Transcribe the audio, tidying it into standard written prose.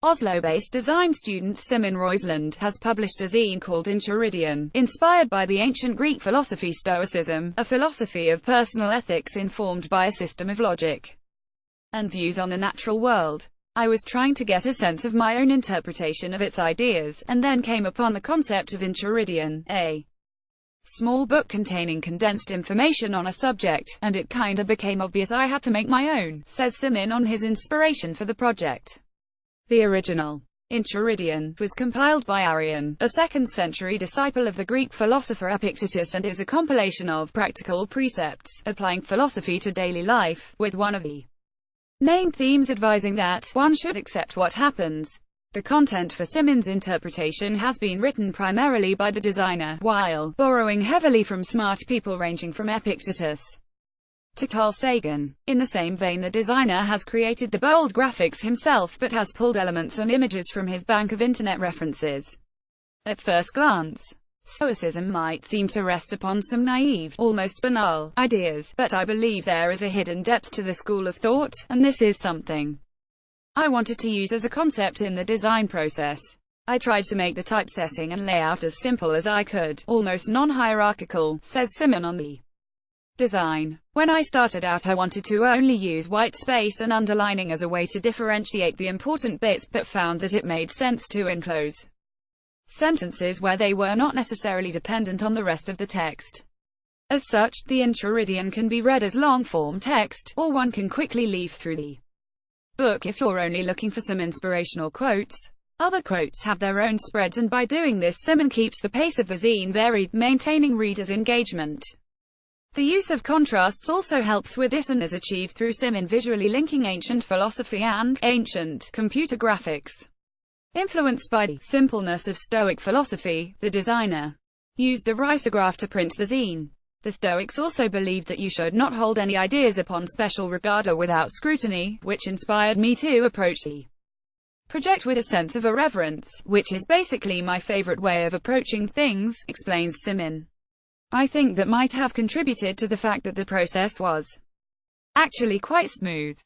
Oslo-based design student Simen Royseland has published a zine called Enchiridion, inspired by the ancient Greek philosophy Stoicism, a philosophy of personal ethics informed by a system of logic and views on the natural world. I was trying to get a sense of my own interpretation of its ideas, and then came upon the concept of Enchiridion, a small book containing condensed information on a subject, and it kinda became obvious I had to make my own, says Simen on his inspiration for the project. The original Enchiridion was compiled by Arrian, a 2nd-century disciple of the Greek philosopher Epictetus, and is a compilation of practical precepts, applying philosophy to daily life, with one of the main themes advising that one should accept what happens. The content for Simen's interpretation has been written primarily by the designer, while borrowing heavily from smart people ranging from Epictetus to Carl Sagan. In the same vein, the designer has created the bold graphics himself, but has pulled elements and images from his bank of internet references. At first glance, Stoicism might seem to rest upon some naive, almost banal, ideas, but I believe there is a hidden depth to the school of thought, and this is something I wanted to use as a concept in the design process. I tried to make the typesetting and layout as simple as I could, almost non-hierarchical, says Simen on the design. When I started out, I wanted to only use white space and underlining as a way to differentiate the important bits, but found that it made sense to enclose sentences where they were not necessarily dependent on the rest of the text. As such, the Enchiridion can be read as long-form text, or one can quickly leaf through the book if you're only looking for some inspirational quotes. Other quotes have their own spreads, and by doing this, Simen keeps the pace of the zine varied, maintaining readers' engagement. The use of contrasts also helps with this, and is achieved through Simen visually linking ancient philosophy and ancient computer graphics. Influenced by the simpleness of Stoic philosophy, the designer used a risograph to print the zine. The Stoics also believed that you should not hold any ideas upon special regard or without scrutiny, which inspired me to approach the project with a sense of irreverence, which is basically my favorite way of approaching things, explains Simen. I think that might have contributed to the fact that the process was actually quite smooth.